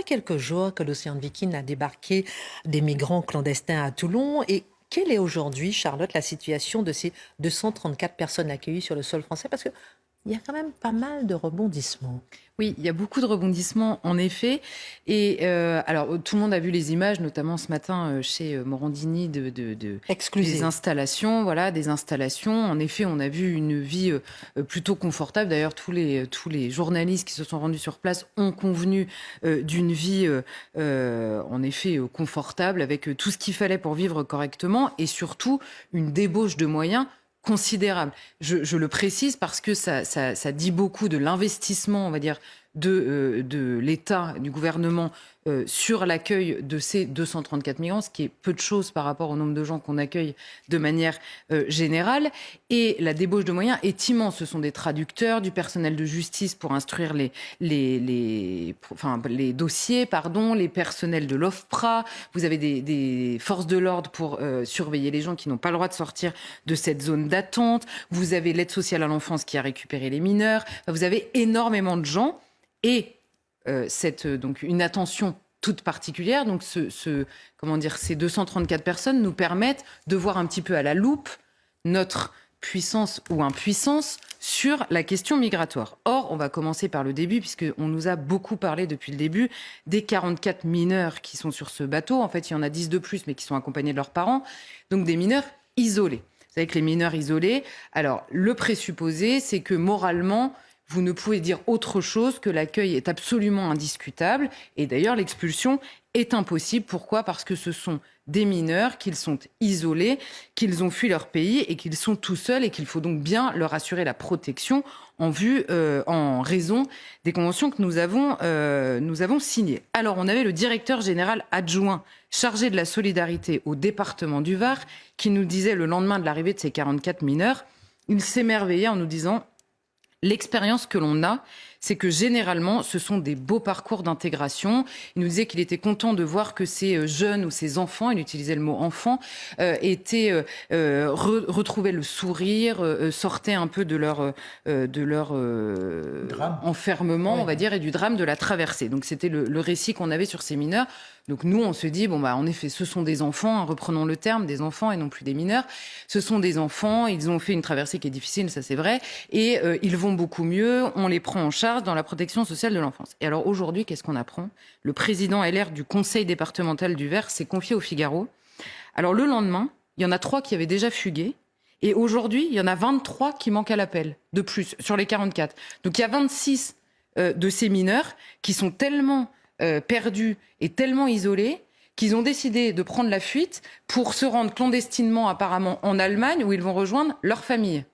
quelques jours que l'Océan Viking a débarqué des migrants clandestins à Toulon. Et quelle est aujourd'hui, Charlotte, la situation de ces 234 personnes accueillies sur le sol français? Parce qu'il y a quand même pas mal de rebondissements. Oui, il y a beaucoup de rebondissements, en effet. Et alors, tout le monde a vu les images, notamment ce matin chez Morandini, des installations. Voilà, des installations. En effet, on a vu une vie plutôt confortable. D'ailleurs, tous les journalistes qui se sont rendus sur place ont convenu d'une vie, en effet, confortable, avec tout ce qu'il fallait pour vivre correctement, et surtout une débauche de moyens considérable. Je le précise parce que ça dit beaucoup de l'investissement, on va dire, de l'État, du gouvernement sur l'accueil de ces 234 migrants, ce qui est peu de choses par rapport au nombre de gens qu'on accueille de manière générale. Et la débauche de moyens est immense. Ce sont des traducteurs, du personnel de justice pour instruire les dossiers, les personnels de l'OFPRA. Vous avez des forces de l'ordre pour surveiller les gens qui n'ont pas le droit de sortir de cette zone d'attente. Vous avez l'aide sociale à l'enfance qui a récupéré les mineurs. Enfin, vous avez énormément de gens et donc une attention toute particulière. Donc ces 234 personnes nous permettent de voir un petit peu à la loupe notre puissance ou impuissance sur la question migratoire. Or, on va commencer par le début, puisqu'on nous a beaucoup parlé depuis le début des 44 mineurs qui sont sur ce bateau. En fait, il y en a 10 de plus, mais qui sont accompagnés de leurs parents. Donc des mineurs isolés. Vous savez que les mineurs isolés, alors le présupposé, c'est que moralement, vous ne pouvez dire autre chose que l'accueil est absolument indiscutable. Et d'ailleurs, l'expulsion est impossible. Pourquoi ? Parce que ce sont des mineurs, qu'ils sont isolés, qu'ils ont fui leur pays et qu'ils sont tout seuls et qu'il faut donc bien leur assurer la protection en raison des conventions que nous avons signées. Alors, on avait le directeur général adjoint chargé de la solidarité au département du Var qui nous disait le lendemain de l'arrivée de ces 44 mineurs, il s'émerveillait en nous disant: l'expérience que l'on a, c'est que généralement, ce sont des beaux parcours d'intégration. Il nous disait qu'il était content de voir que ces jeunes ou ces enfants, il utilisait le mot enfant, retrouvaient le sourire, sortaient un peu de leur enfermement, on va dire, et du drame de la traversée. Donc c'était le récit qu'on avait sur ces mineurs. Donc nous, on se dit, en effet, ce sont des enfants, reprenons le terme, des enfants et non plus des mineurs. Ce sont des enfants, ils ont fait une traversée qui est difficile, ça c'est vrai, et ils vont beaucoup mieux, on les prend en charge dans la protection sociale de l'enfance. Et alors aujourd'hui, qu'est-ce qu'on apprend ? Le président LR du conseil départemental du Var s'est confié au Figaro. Alors le lendemain, il y en a 3 qui avaient déjà fugué, et aujourd'hui, il y en a 23 qui manquent à l'appel, de plus, sur les 44. Donc il y a 26 de ces mineurs qui sont tellement perdus et tellement isolés qu'ils ont décidé de prendre la fuite pour se rendre clandestinement apparemment en Allemagne où ils vont rejoindre leur famille.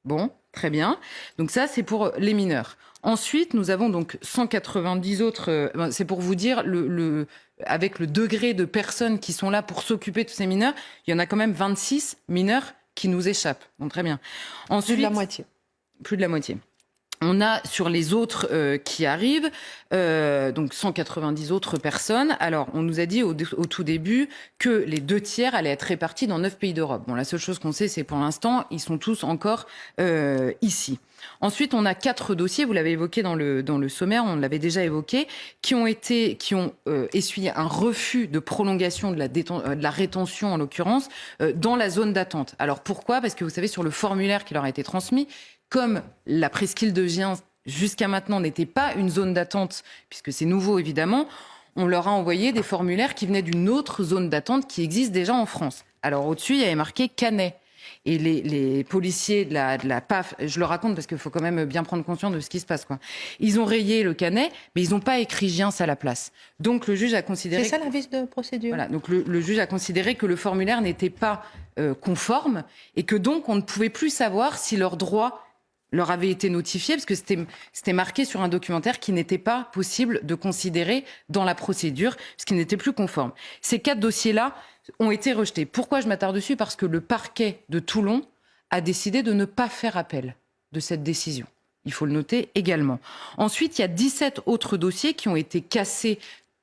Bon, très bien. Donc ça, c'est pour les mineurs. Ensuite, nous avons donc 190 autres, c'est pour vous dire, avec le degré de personnes qui sont là pour s'occuper de ces mineurs, il y en a quand même 26 mineurs qui nous échappent. Bon, très bien. Ensuite, plus de la moitié. Plus de la moitié. On a sur les autres qui arrivent, donc 190 autres personnes. Alors, on nous a dit au tout début que les 2 tiers allaient être répartis dans 9 pays d'Europe. Bon, la seule chose qu'on sait, c'est pour l'instant, ils sont tous encore ici. Ensuite, on a 4 dossiers, vous l'avez évoqué dans le sommaire, on l'avait déjà évoqué, qui ont essuyé un refus de prolongation de la rétention, en l'occurrence, dans la zone d'attente. Alors pourquoi ? Parce que vous savez, sur le formulaire qui leur a été transmis, comme la presqu'île de Gien, jusqu'à maintenant, n'était pas une zone d'attente, puisque c'est nouveau évidemment, on leur a envoyé des formulaires qui venaient d'une autre zone d'attente qui existe déjà en France. Alors au-dessus, il y avait marqué Canet. Et les policiers de la PAF, je le raconte parce qu'il faut quand même bien prendre conscience de ce qui se passe, quoi. Ils ont rayé le Canet, mais ils n'ont pas écrit Giens à la place. Donc le juge a considéré... C'est ça la vice de procédure. Voilà, donc le juge a considéré que le formulaire n'était pas conforme et que donc on ne pouvait plus savoir si leurs droits leur avaient été notifiés, parce que c'était marqué sur un documentaire qui n'était pas possible de considérer dans la procédure, parce qu'il n'était plus conforme. Ces 4 dossiers-là ont été rejetés. Pourquoi je m'attarde dessus ? Parce que le parquet de Toulon a décidé de ne pas faire appel de cette décision. Il faut le noter également. Ensuite, il y a 17 autres dossiers qui ont été cassés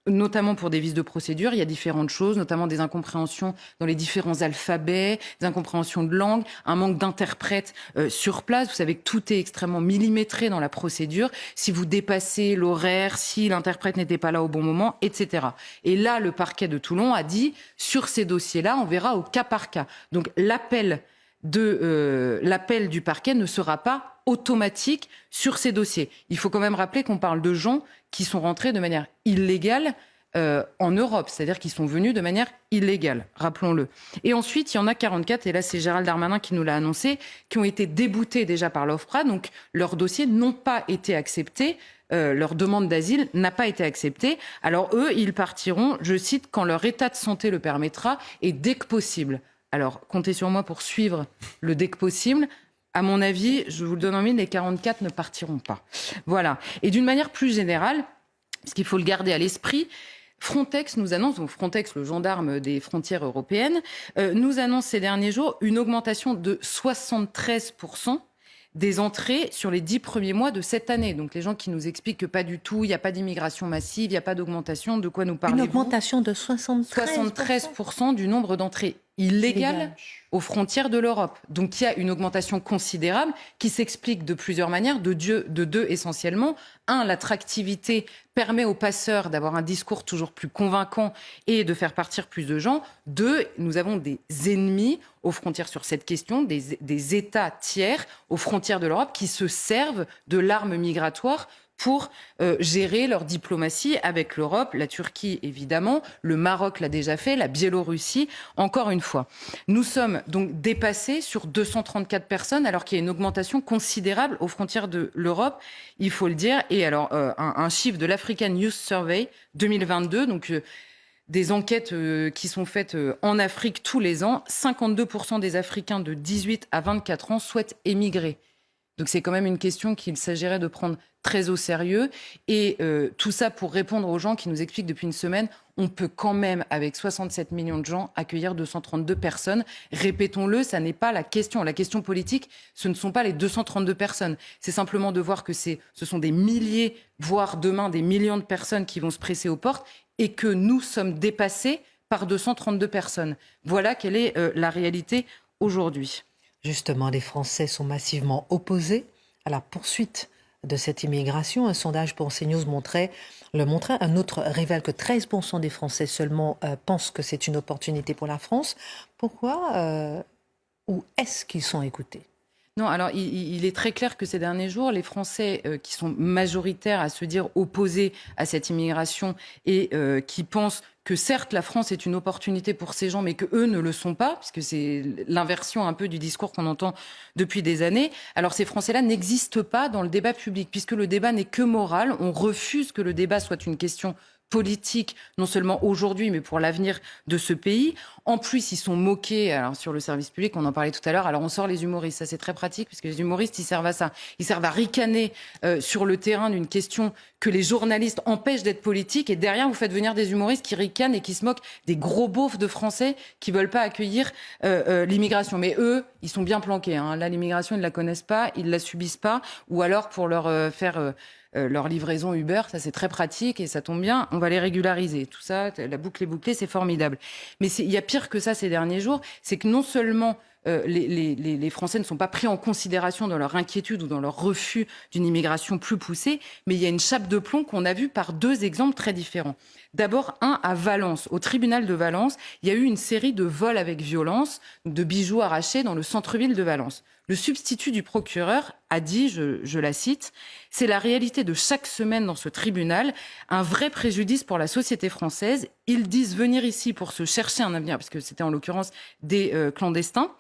notamment pour des vices de procédure, il y a différentes choses, notamment des incompréhensions dans les différents alphabets, des incompréhensions de langue, un manque d'interprètes sur place. Vous savez que tout est extrêmement millimétré dans la procédure. Si vous dépassez l'horaire, si l'interprète n'était pas là au bon moment, etc. Et là, le parquet de Toulon a dit, sur ces dossiers-là, on verra au cas par cas. Donc l'appel du parquet ne sera pas automatique sur ces dossiers. Il faut quand même rappeler qu'on parle de gens qui sont rentrés de manière illégale en Europe, c'est-à-dire qu'ils sont venus de manière illégale, rappelons-le. Et ensuite, il y en a 44, et là c'est Gérald Darmanin qui nous l'a annoncé, qui ont été déboutés déjà par l'OFPRA, donc leurs dossiers n'ont pas été acceptés, leur demande d'asile n'a pas été acceptée. Alors eux, ils partiront, je cite, quand leur état de santé le permettra et dès que possible. Alors comptez sur moi pour suivre le dès que possible. À mon avis, je vous le donne en mille, les 44 ne partiront pas. Voilà. Et d'une manière plus générale, parce qu'il faut le garder à l'esprit, Frontex nous annonce, donc Frontex, le gendarme des frontières européennes, nous annonce ces derniers jours une augmentation de 73% des entrées sur les 10 premiers mois de cette année. Donc les gens qui nous expliquent que pas du tout, il n'y a pas d'immigration massive, il n'y a pas d'augmentation, de quoi nous parlez-vous ? Une augmentation de 73% du nombre d'entrées illégales aux frontières de l'Europe. Donc il y a une augmentation considérable qui s'explique de plusieurs manières, de deux essentiellement. Un, l'attractivité permet aux passeurs d'avoir un discours toujours plus convaincant et de faire partir plus de gens. Deux, nous avons des ennemis aux frontières sur cette question, des États tiers aux frontières de l'Europe qui se servent de l'arme migratoire pour gérer leur diplomatie avec l'Europe, la Turquie évidemment, le Maroc l'a déjà fait, la Biélorussie, encore une fois. Nous sommes donc dépassés sur 234 personnes alors qu'il y a une augmentation considérable aux frontières de l'Europe, il faut le dire. Et alors un chiffre de l'African Youth Survey 2022, donc des enquêtes qui sont faites en Afrique tous les ans, 52% des Africains de 18 à 24 ans souhaitent émigrer. Donc c'est quand même une question qu'il s'agirait de prendre très au sérieux. Et tout ça pour répondre aux gens qui nous expliquent depuis une semaine, on peut quand même, avec 67 millions de gens, accueillir 232 personnes. Répétons-le, ça n'est pas la question. La question politique, ce ne sont pas les 232 personnes. C'est simplement de voir que ce sont des milliers, voire demain des millions de personnes qui vont se presser aux portes et que nous sommes dépassés par 232 personnes. Voilà quelle est la réalité aujourd'hui. Justement, les Français sont massivement opposés à la poursuite de cette immigration. Un sondage pour CNews le montrait. Un autre révèle que 13% des Français seulement pensent que c'est une opportunité pour la France. Pourquoi ou est-ce qu'ils sont écoutés ? Non, alors il est très clair que ces derniers jours, les Français qui sont majoritaires à se dire opposés à cette immigration et qui pensent que certes la France est une opportunité pour ces gens, mais que eux ne le sont pas, puisque c'est l'inversion un peu du discours qu'on entend depuis des années. Alors ces Français-là n'existent pas dans le débat public, puisque le débat n'est que moral. On refuse que le débat soit une question politique, non seulement aujourd'hui, mais pour l'avenir de ce pays. En plus, ils sont moqués alors, sur le service public, on en parlait tout à l'heure. Alors, on sort les humoristes, ça c'est très pratique, puisque les humoristes, ils servent à ça. Ils servent à ricaner sur le terrain d'une question que les journalistes empêchent d'être politique. Et derrière, vous faites venir des humoristes qui ricanent et qui se moquent des gros beaufs de Français qui veulent pas accueillir l'immigration. Mais eux, ils sont bien planqués. Hein. Là, l'immigration, ils la connaissent pas, ils la subissent pas. Ou alors, pour leur faire... leur livraison Uber, ça c'est très pratique et ça tombe bien, on va les régulariser. Tout ça, la boucle est bouclée, c'est formidable. Mais il y a pire que ça ces derniers jours, c'est que non seulement les Français ne sont pas pris en considération dans leur inquiétude ou dans leur refus d'une immigration plus poussée, mais il y a une chape de plomb qu'on a vue par deux exemples très différents. D'abord, un à Valence, au tribunal de Valence, il y a eu une série de vols avec violence, de bijoux arrachés dans le centre-ville de Valence. Le substitut du procureur a dit, je la cite, « C'est la réalité de chaque semaine dans ce tribunal, un vrai préjudice pour la société française. Ils disent venir ici pour se chercher un avenir, parce que c'était en l'occurrence des clandestins.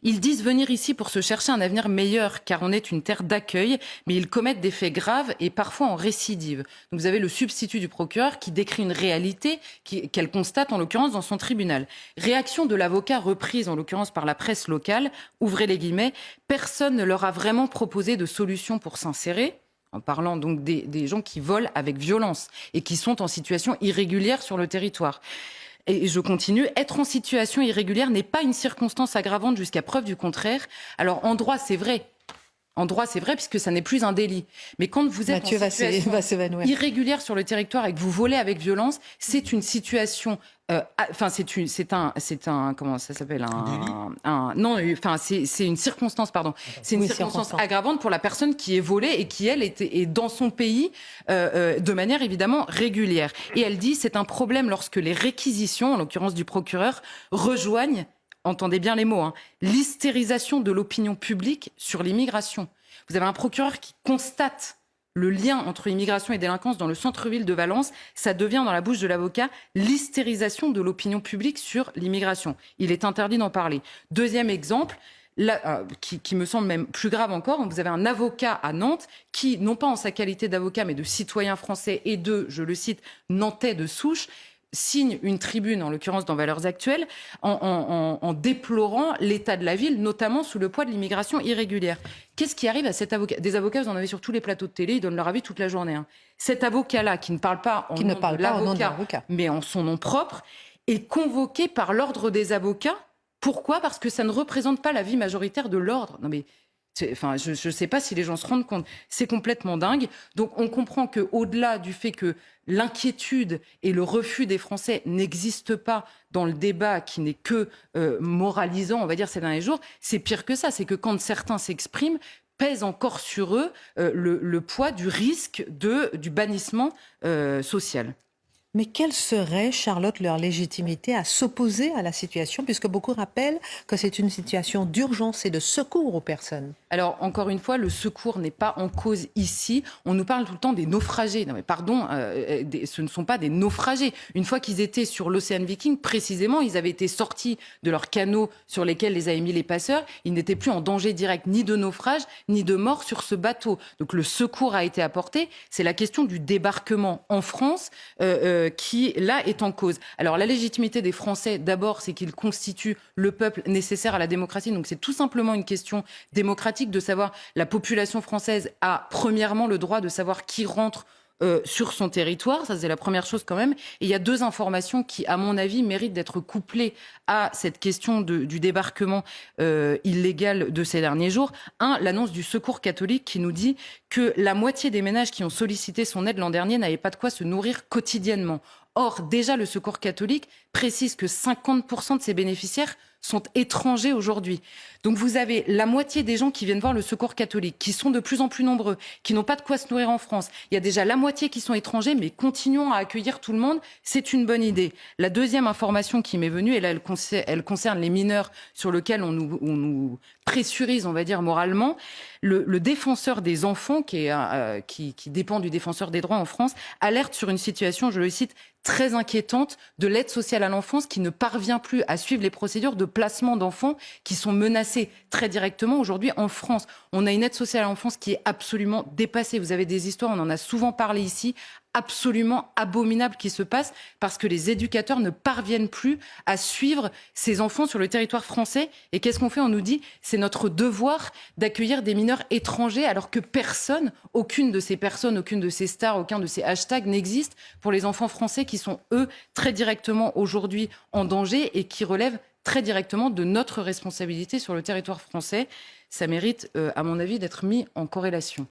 Ils disent venir ici pour se chercher un avenir meilleur, car on est une terre d'accueil, mais ils commettent des faits graves et parfois en récidive. » Donc vous avez le substitut du procureur qui décrit une réalité qu'elle constate en l'occurrence dans son tribunal. Réaction de l'avocat reprise en l'occurrence par la presse locale, ouvrez les guillemets, « Personne ne leur a vraiment proposé de solution pour s'insérer ». En parlant donc des gens qui volent avec violence et qui sont en situation irrégulière sur le territoire. Et je continue, être en situation irrégulière n'est pas une circonstance aggravante jusqu'à preuve du contraire. Alors en droit, c'est vrai, En droit, c'est vrai, puisque ça n'est plus un délit. Mais quand vous êtes Mathieu en situation irrégulière sur le territoire et que vous volez avec violence, c'est une situation... Enfin, c'est un comment ça s'appelle non, enfin c'est une circonstance, pardon. C'est une circonstance aggravante pour la personne qui est volée et qui elle est dans son pays de manière évidemment régulière. Et elle dit c'est un problème lorsque les réquisitions, en l'occurrence du procureur, rejoignent, entendez bien les mots, l'hystérisation de l'opinion publique sur l'immigration. Vous avez un procureur qui constate le lien entre immigration et délinquance dans le centre-ville de Valence. Ça devient, dans la bouche de l'avocat, l'hystérisation de l'opinion publique sur l'immigration. Il est interdit d'en parler. Deuxième exemple, là, qui me semble même plus grave encore, vous avez un avocat à Nantes qui, non pas en sa qualité d'avocat, mais de citoyen français et de, je le cite, nantais de souche, signe une tribune, en l'occurrence dans Valeurs Actuelles, en déplorant l'état de la ville, notamment sous le poids de l'immigration irrégulière. Qu'est-ce qui arrive à cet avocat? Des avocats, vous en avez sur tous les plateaux de télé, ils donnent leur avis toute la journée. Cet avocat-là, qui ne parle pas en nom de l'avocat, mais en son nom propre, est convoqué par l'ordre des avocats. Pourquoi? Parce que ça ne représente pas l'avis majoritaire de l'ordre. Non mais... Enfin, je ne sais pas si les gens se rendent compte. C'est complètement dingue. Donc, on comprend qu'au-delà du fait que l'inquiétude et le refus des Français n'existent pas dans le débat qui n'est que moralisant, on va dire, ces derniers jours, c'est pire que ça. C'est que quand certains s'expriment, pèse encore sur eux le poids du risque du bannissement social. Mais quelle serait, Charlotte, leur légitimité à s'opposer à la situation, puisque beaucoup rappellent que c'est une situation d'urgence et de secours aux personnes? Alors, encore une fois, le secours n'est pas en cause ici. On nous parle tout le temps des naufragés. Non mais pardon, ce ne sont pas des naufragés. Une fois qu'ils étaient sur l'Océan Viking, précisément, ils avaient été sortis de leurs canaux sur lesquels les avaient mis les passeurs. Ils n'étaient plus en danger direct ni de naufrage, ni de mort sur ce bateau. Donc le secours a été apporté. C'est la question du débarquement en France qui, là, est en cause. Alors, la légitimité des Français, d'abord, c'est qu'ils constituent le peuple nécessaire à la démocratie. Donc, c'est tout simplement une question démocratique de savoir, la population française a, premièrement, le droit de savoir qui rentre sur son territoire. Ça, c'est la première chose quand même. Et il y a deux informations qui, à mon avis, méritent d'être couplées à cette question du débarquement illégal de ces derniers jours. Un, l'annonce du Secours catholique qui nous dit que la moitié des ménages qui ont sollicité son aide l'an dernier n'avaient pas de quoi se nourrir quotidiennement. Or, déjà, le Secours catholique précise que 50% de ses bénéficiaires sont étrangers aujourd'hui. Donc vous avez la moitié des gens qui viennent voir le Secours catholique, qui sont de plus en plus nombreux, qui n'ont pas de quoi se nourrir en France. Il y a déjà la moitié qui sont étrangers, mais continuons à accueillir tout le monde, c'est une bonne idée. La deuxième information qui m'est venue, et là elle concerne les mineurs sur lesquels on nous pressurise, on va dire, moralement. Le défenseur des enfants, qui dépend du défenseur des droits en France, alerte sur une situation, je le cite, très inquiétante de l'aide sociale à l'enfance qui ne parvient plus à suivre les procédures de placement d'enfants qui sont menacés très directement. Aujourd'hui, en France, on a une aide sociale à l'enfance qui est absolument dépassée. Vous avez des histoires, on en a souvent parlé ici, absolument abominables qui se passent parce que les éducateurs ne parviennent plus à suivre ces enfants sur le territoire français. Et qu'est-ce qu'on fait? On nous dit c'est notre devoir d'accueillir des mineurs étrangers alors que personne, aucune de ces personnes, aucune de ces stars, aucun de ces hashtags n'existe pour les enfants français qui sont, eux, très directement aujourd'hui en danger et qui relèvent très directement de notre responsabilité sur le territoire français. Ça mérite, à mon avis, d'être mis en corrélation.